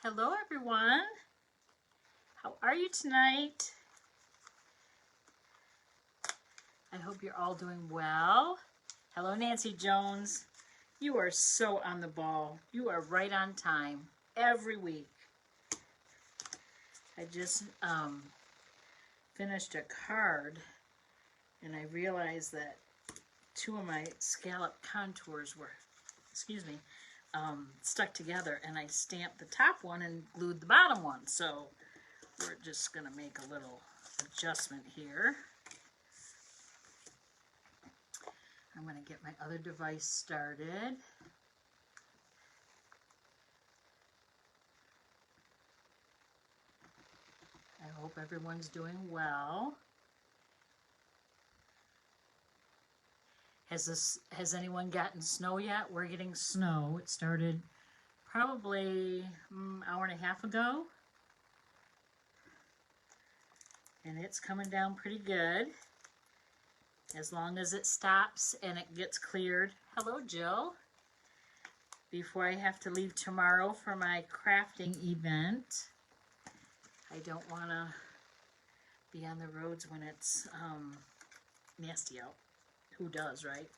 Hello everyone. How are you tonight? I hope you're all doing well. Hello Nancy Jones. You are so on the ball. You are right on time every week. I just finished a card and I realized that two of my scallop contours were, stuck together, and I stamped the top one and glued the bottom one. So we're just going to make a little adjustment here. I'm going to get my other device started. I hope everyone's doing well. Has anyone gotten snow yet? We're getting snow. It started probably an hour and a half ago. And it's coming down pretty good. As long as it stops and it gets cleared. Hello, Jill. Before I have to leave tomorrow for my crafting event. I don't want to be on the roads when it's nasty out. Who does, right?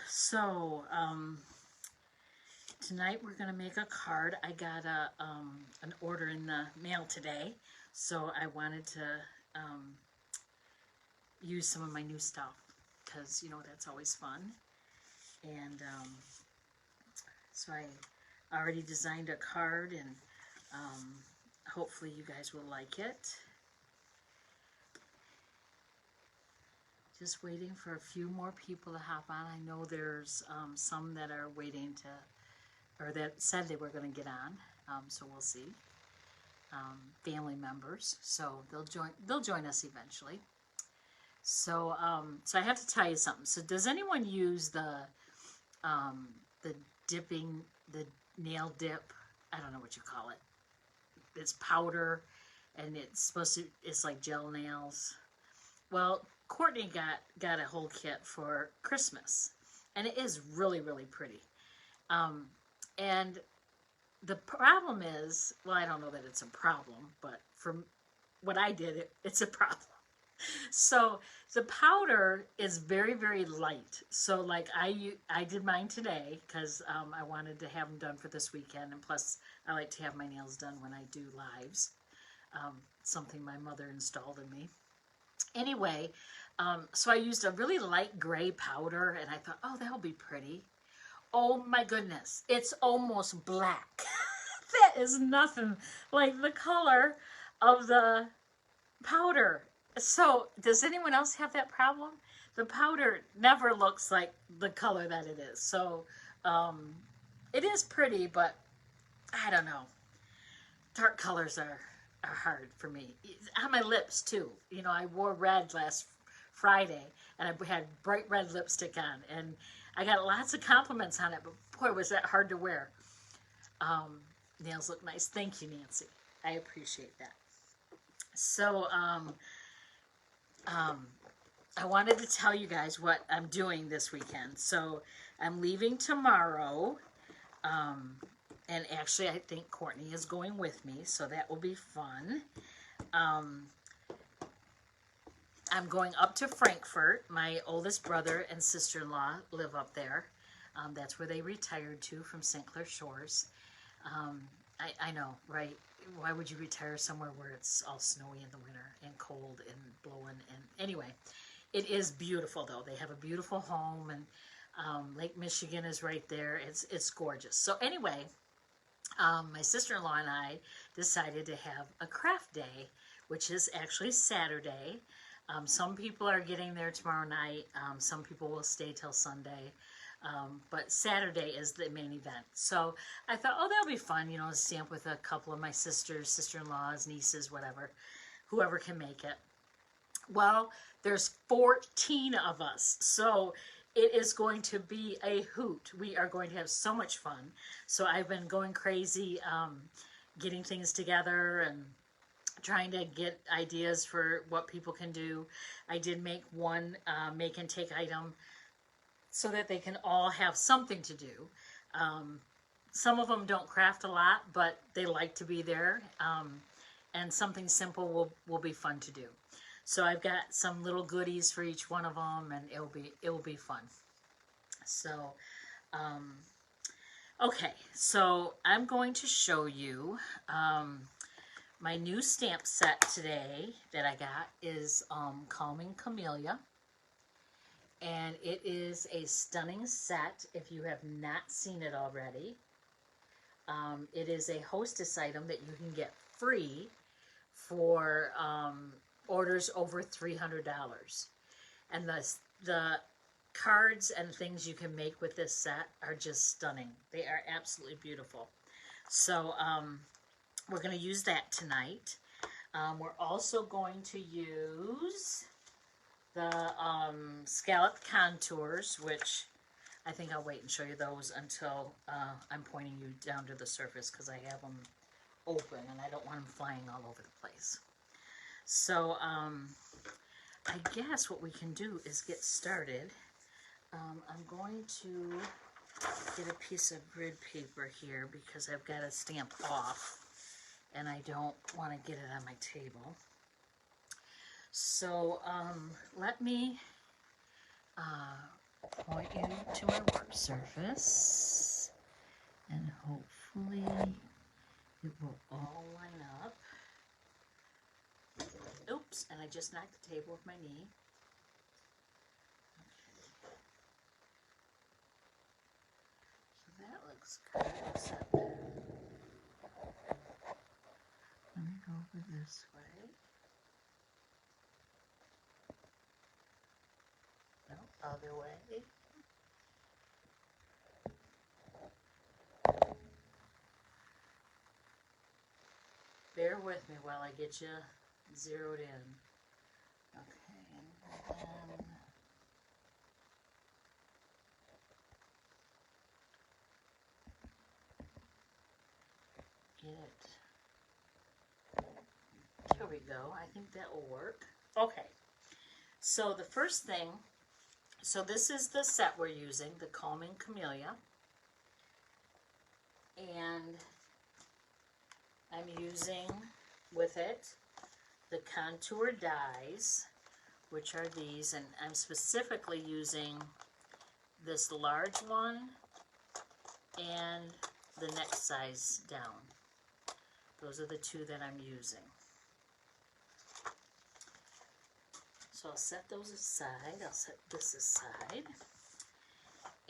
So, tonight we're going to make a card. I got an order in the mail today, so I wanted to use some of my new stuff because, you know, that's always fun. And so I already designed a card, and hopefully you guys will like it. Just waiting for a few more people to hop on. I know there's some that are waiting to, or that said they were going to get on. So we'll see. Family members, so they'll join us eventually. So so I have to tell you something. So does anyone use the nail dip? I don't know what you call it. It's powder, and it's like gel nails. Well, Courtney got a whole kit for Christmas, and it is really, really pretty. And the problem is, well, I don't know that it's a problem, but from what I did, it's a problem. So the powder is very, very light. So like I did mine today because I wanted to have them done for this weekend, and plus I like to have my nails done when I do lives. Something my mother installed in me. Anyway, so I used a really light gray powder, and I thought, oh, that'll be pretty. Oh my goodness, it's almost black. That is nothing like the color of the powder. So does anyone else have that problem? The powder never looks like the color that it is. So it is pretty, but I don't know. Dark colors are hard for me. On my lips too. You know, I wore red last Friday, and I had bright red lipstick on, and I got lots of compliments on it, but boy, was that hard to wear. Nails look nice. Thank you, Nancy. I appreciate that. So I wanted to tell you guys what I'm doing this weekend. So I'm leaving tomorrow, and actually I think Courtney is going with me, so that will be fun. I'm going up to Frankfurt. My oldest brother and sister-in-law live up there. That's where they retired to from St. Clair Shores. I know, right? Why would you retire somewhere where it's all snowy in the winter and cold and blowing? And anyway, it is beautiful though. They have a beautiful home, and Lake Michigan is right there. It's gorgeous. So anyway, my sister-in-law and I decided to have a craft day, which is actually Saturday. Some people are getting there tomorrow night. Some people will stay till Sunday. But Saturday is the main event. So I thought, oh, that'll be fun, you know, to stamp with a couple of my sisters, sister-in-laws, nieces, whatever, whoever can make it. Well, there's 14 of us. So it is going to be a hoot. We are going to have so much fun. So I've been going crazy, getting things together and trying to get ideas for what people can do. I did make one make and take item so that they can all have something to do. Some of them don't craft a lot, but they like to be there. And something simple will be fun to do. So I've got some little goodies for each one of them, and it will be fun. So, okay, so I'm going to show you my new stamp set today that I got is Calming Camellia, and it is a stunning set if you have not seen it already. It is a hostess item that you can get free for orders over $300. And the cards and things you can make with this set are just stunning. They are absolutely beautiful. So we're going to use that tonight. We're also going to use the scalloped contours, which I think I'll wait and show you those until I'm pointing you down to the surface, because I have them open and I don't want them flying all over the place. So I guess what we can do is get started. I'm going to get a piece of grid paper here because I've got to stamp off and I don't want to get it on my table. So let me point you to my work surface, and hopefully it will all line up. Oops, and I just knocked the table with my knee. Okay. So that looks good, except let me go over this way. No, other way. Bear with me while I get you zeroed in. Okay, and then get it. Here we go. I think that will work. Okay, so the first thing, so this is the set we're using, the Calming Camellia, and I'm using with it the contour dies, which are these, and I'm specifically using this large one and the next size down. Those are the two that I'm using. So I'll set those aside. I'll set this aside.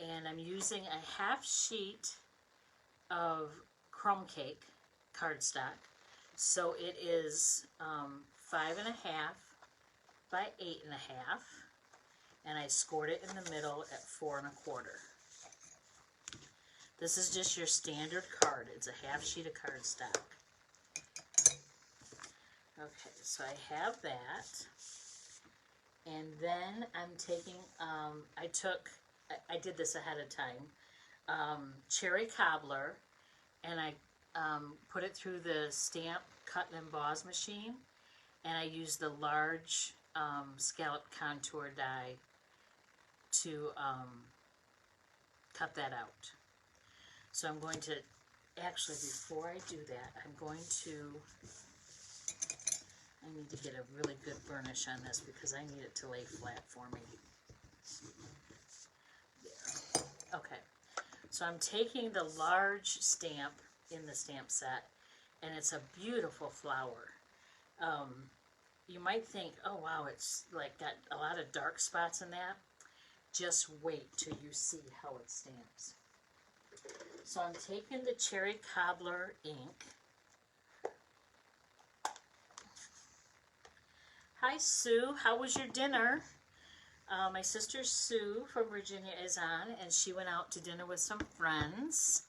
And I'm using a half sheet of crumb cake cardstock. So it is 5.5 by 8.5, and I scored it in the middle at 4 1/4. This is just your standard card. It's a half sheet of cardstock. Okay, so I have that, and then I'm taking, I did this ahead of time, cherry cobbler, and I put it through the stamp cut and emboss machine, and I used the large scallop contour die to cut that out. So I'm going to, actually before I do that, I need to get a really good burnish on this because I need it to lay flat for me. There. Okay, so I'm taking the large stamp in the stamp set, and it's a beautiful flower. You might think, oh wow, it's like got a lot of dark spots in that. Just wait till you see how it stamps. So I'm taking the cherry cobbler ink. Hi Sue, how was your dinner? My sister Sue from Virginia is on, and she went out to dinner with some friends.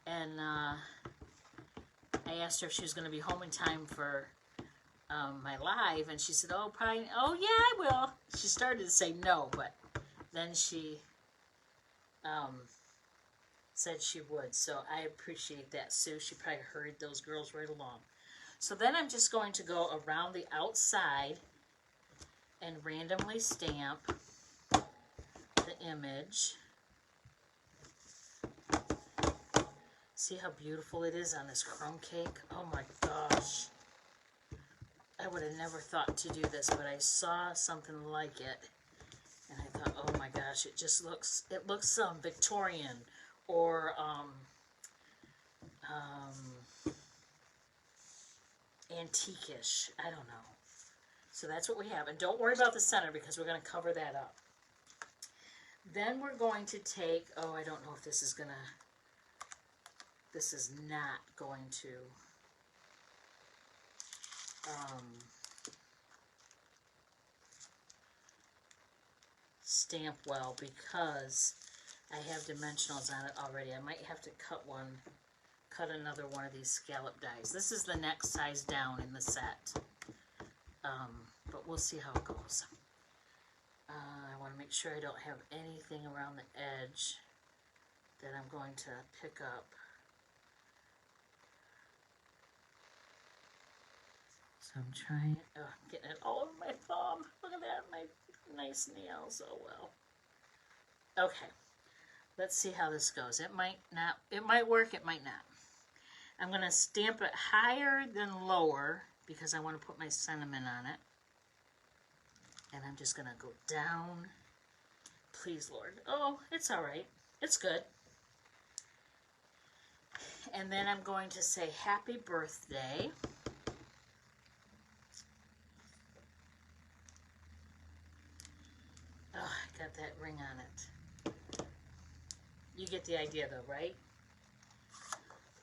And I asked her if she was going to be home in time for my live, and she said, oh, probably, oh yeah, I will. She started to say no, but than she said she would. So I appreciate that, Sue. She probably hurried those girls right along. So then I'm just going to go around the outside and randomly stamp the image. See how beautiful it is on this crumb cake? Oh my gosh. I would have never thought to do this, but I saw something like it. And I thought, oh my gosh, it just looks, Victorian or antique-ish. I don't know. So that's what we have. And don't worry about the center because we're going to cover that up. Then we're going to take, oh, I don't know if this is going to, this is not going to stamp well because I have dimensionals on it already. I might have to cut another one of these scallop dies. This is the next size down in the set, but we'll see how it goes. I want to make sure I don't have anything around the edge that I'm going to pick up. So I'm trying, oh, I'm getting it all over my thumb. Look at that, my nice nails. Oh well. Okay, let's see how this goes. It might not, it might work, it might not. I'm going to stamp it higher than lower because I want to put my sentiment on it. And I'm just going to go down. Please, Lord. Oh, it's all right. It's good. And then I'm going to say happy birthday. Oh, I got that ring on it. You get the idea though, right?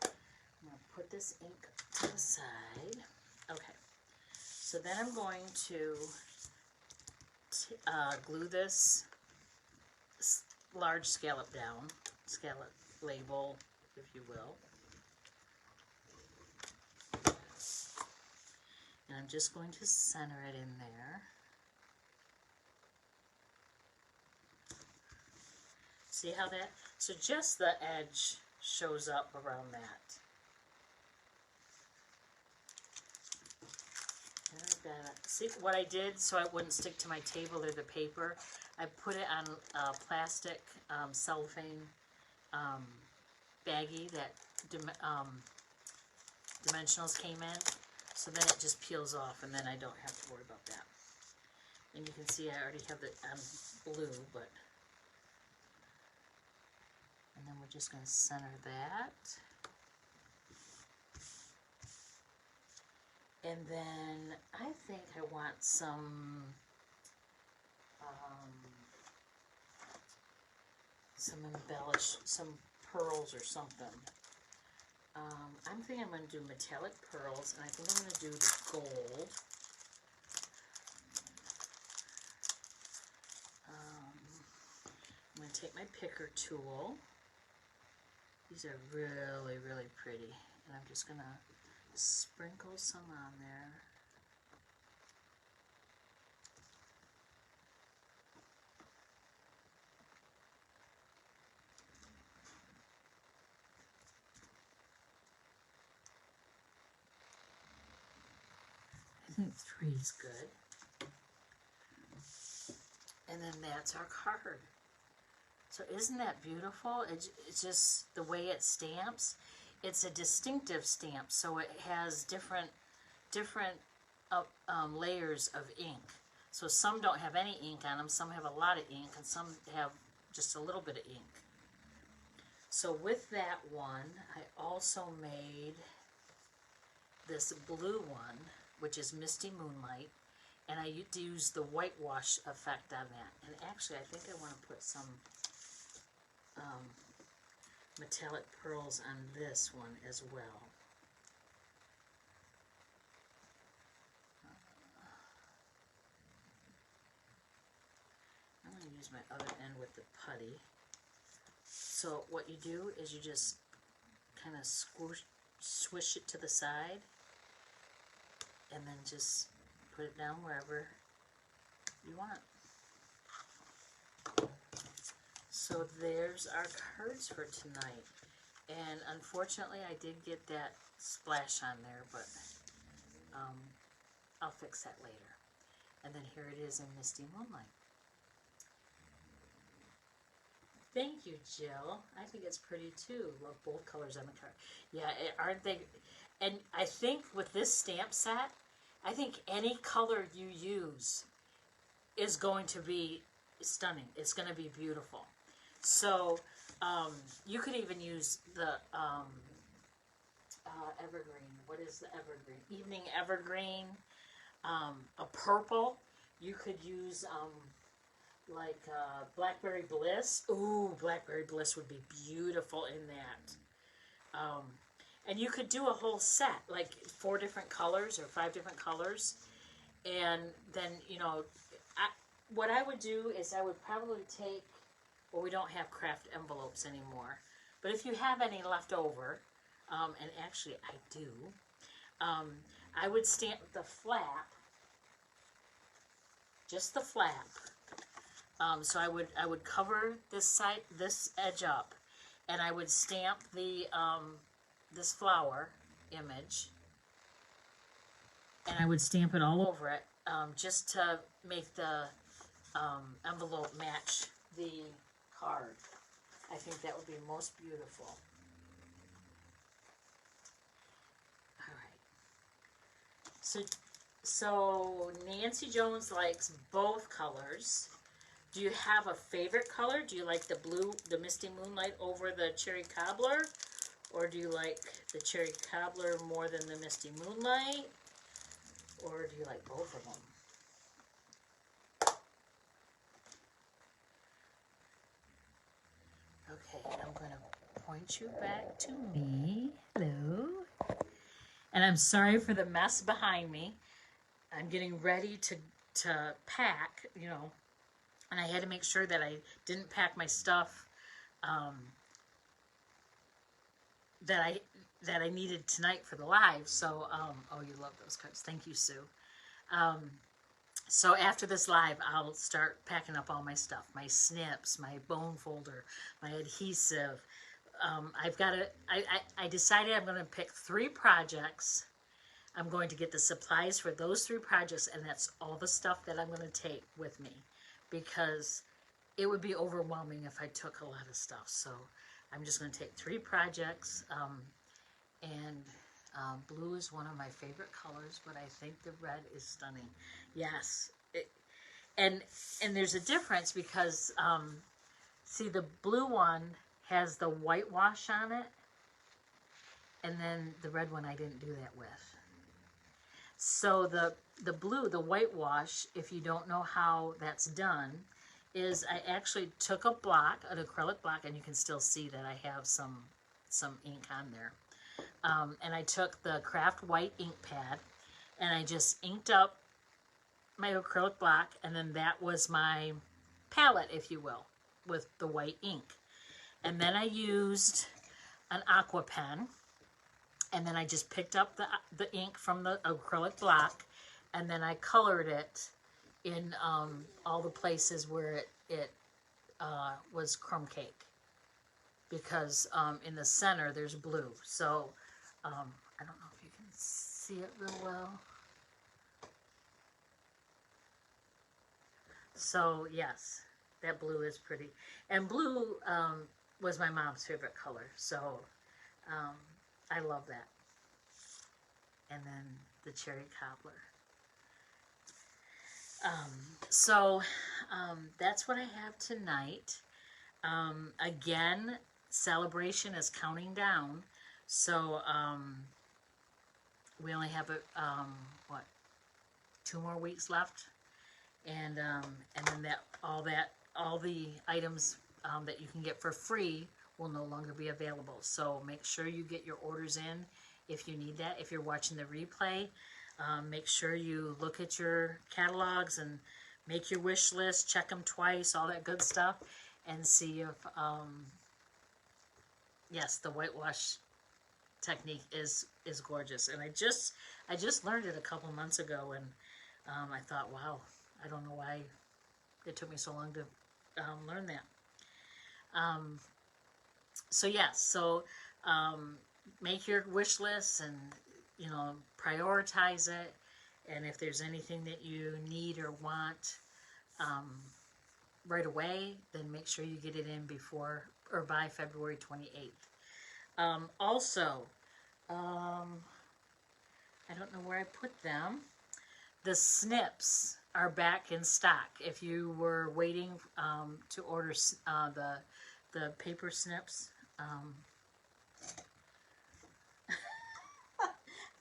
I'm going to put this ink to the side. Okay. So then I'm going to glue this large scallop down, scallop label, if you will. And I'm just going to center it in there. See how that, so just the edge shows up around that. And I've got, see what I did so it wouldn't stick to my table or the paper? I put it on a plastic cellophane baggie that dimensionals came in. So then it just peels off and then I don't have to worry about that. And you can see I already have it blue, but... And then we're just going to center that. And then I think I want some pearls or something. I'm thinking I'm going to do metallic pearls, and I think I'm going to do the gold. I'm going to take my picker tool. These are really, really pretty. And I'm just going to sprinkle some on there. I think 3 is good. And then that's our card. So isn't that beautiful? It's just the way it stamps. It's a distinctive stamp, so it has different layers of ink. So some don't have any ink on them, some have a lot of ink, and some have just a little bit of ink. So with that one, I also made this blue one, which is Misty Moonlight, and I used the whitewash effect on that. And actually, I think I want to put some metallic pearls on this one as well. I'm going to use my other end with the putty. So what you do is you just kind of swish it to the side and then just put it down wherever you want. So there's our cards for tonight. And unfortunately, I did get that splash on there, but I'll fix that later. And then here it is in Misty Moonlight. Thank you, Jill. I think it's pretty too. Love both colors on the card. Yeah, aren't they? And I think with this stamp set, I think any color you use is going to be stunning. It's going to be beautiful. So you could even use the evergreen. What is the evergreen? Evening evergreen. A purple. You could use like Blackberry Bliss. Ooh, Blackberry Bliss would be beautiful in that. And you could do a whole set, like 4 different colors or 5 different colors. And then, you know, what I would do is I would probably take, well, we don't have craft envelopes anymore, but if you have any left over, and actually I do, I would stamp the flap, just the flap. So I would cover this edge up, and I would stamp the this flower image, and I would stamp it all over it, just to make the envelope match the card. I think that would be most beautiful. All right. So Nancy Jones likes both colors. Do you have a favorite color? Do you like the blue, the Misty Moonlight over the Cherry Cobbler? Or do you like the Cherry Cobbler more than the Misty Moonlight? Or do you like both of them? Okay, I'm going to point you back to me. Hello. And I'm sorry for the mess behind me. I'm getting ready to pack, you know, and I had to make sure that I didn't pack my stuff that I needed tonight for the live. So, oh, you love those cards. Thank you, Sue. So after this live, I'll start packing up all my stuff, my snips, my bone folder, my adhesive. I decided I'm going to pick 3 projects. I'm going to get the supplies for those 3 projects, and that's all the stuff that I'm going to take with me, because it would be overwhelming if I took a lot of stuff. So I'm just going to take 3 projects, and blue is one of my favorite colors, but I think the red is stunning. Yes, and there's a difference because, see, the blue one has the whitewash on it, and then the red one I didn't do that with. So the blue, the whitewash, if you don't know how that's done, is I actually took a block, an acrylic block, and you can still see that I have some ink on there. And I took the craft white ink pad, and I just inked up my acrylic block, and then that was my palette, if you will, with the white ink. And then I used an aqua pen, and then I just picked up the ink from the acrylic block, and then I colored it in all the places where it was crumb cake, because in the center there's blue. So I don't know if you can see it real well. So yes, that blue is pretty. And blue was my mom's favorite color, so I love that. And then the Cherry Cobbler. So that's what I have tonight. Again, celebration is counting down, so we only have what, 2 more weeks left, and then all the items that you can get for free will no longer be available. So make sure you get your orders in if you need that. If you're watching the replay, make sure you look at your catalogs and make your wish list, check them twice, all that good stuff, and see if, yes, the whitewash technique is gorgeous. And I just learned it a couple months ago, and I thought, wow, I don't know why it took me so long to learn that. So yes, so make your wish list and, you know, prioritize it. And if there's anything that you need or want right away, then make sure you get it in before or by February 28th. Also, I don't know where I put them. The snips are back in stock. If you were waiting to order the paper snips,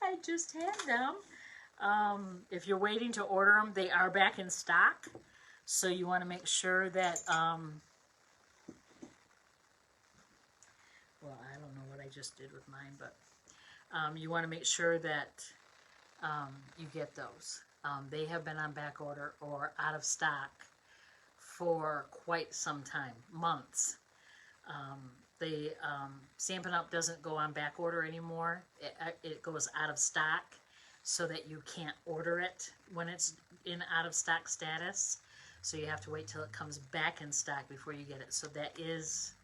I just had them. If you're waiting to order them, they are back in stock. So you want to make sure that, well, I don't know what I just did with mine, but you want to make sure that you get those. They have been on back order or out of stock for quite some time, months. The Stampin'Up doesn't go on back order anymore. It goes out of stock so that you can't order it when it's in out of stock status. So you have to wait till it comes back in stock before you get it. So that is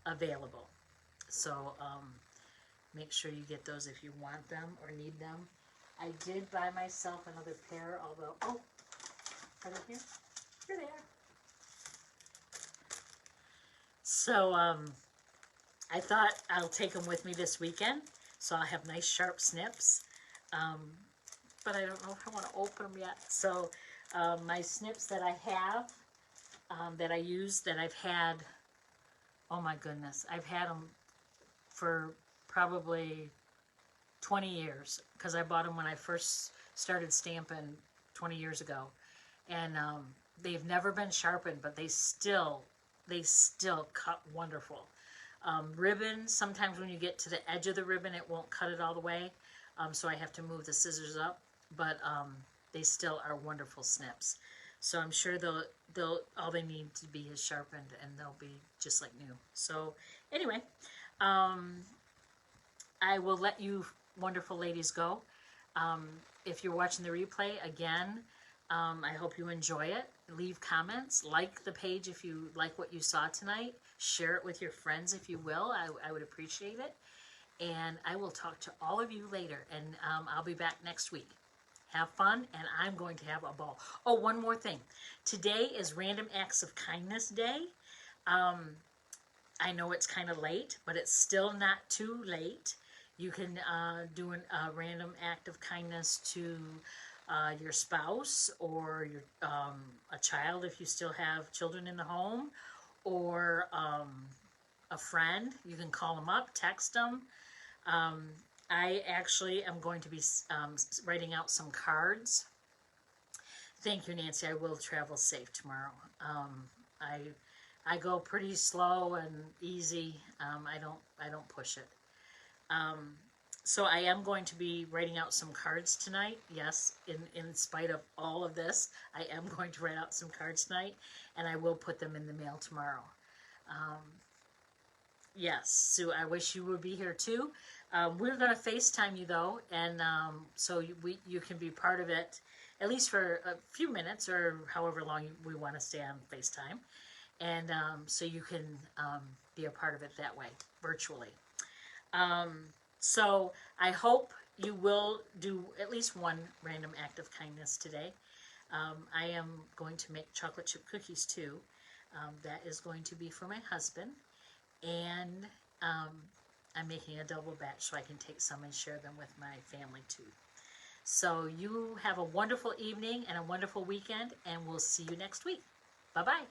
available. So make sure you get those if you want them or need them. I did buy myself another pair, although, oh, are they here? Here they are. So I thought I'll take them with me this weekend, so I'll have nice sharp snips. But I don't know if I want to open them yet. So my snips that I have, that I use, that I've had, oh my goodness, I've had them for probably 20 years, because I bought them when I first started stamping 20 years ago. And they've never been sharpened, but they still cut wonderful. Ribbon, sometimes when you get to the edge of the ribbon, it won't cut it all the way, so I have to move the scissors up, but they still are wonderful snips. So I'm sure they'll all they need to be is sharpened, and they'll be just like new. So anyway, I will let you wonderful ladies go. If you're watching the replay, again, I hope you enjoy it. Leave comments. Like the page if you like what you saw tonight. Share it with your friends if you will. I would appreciate it. And I will talk to all of you later. And I'll be back next week. Have fun, and I'm going to have a ball. Oh, one more thing. Today is Random Acts of Kindness Day. I know it's kind of late, but it's still not too late. You can do a random act of kindness to your spouse or your a child if you still have children in the home, or a friend. You can call them up, text them. I actually am going to be writing out some cards. Thank you, Nancy. I will travel safe tomorrow. I go pretty slow and easy. I don't push it. So I am going to be writing out some cards tonight. Yes, in spite of all of this, I am going to write out some cards tonight, and I will put them in the mail tomorrow. Yes, Sue, I wish you would be here too. We're going to FaceTime you though, and so you can be part of it, at least for a few minutes or however long we want to stay on FaceTime. And so you can be a part of it that way, virtually. So I hope you will do at least one random act of kindness today. I am going to make chocolate chip cookies too. That is going to be for my husband. And I'm making a double batch so I can take some and share them with my family too. So you have a wonderful evening and a wonderful weekend, and we'll see you next week. Bye-bye.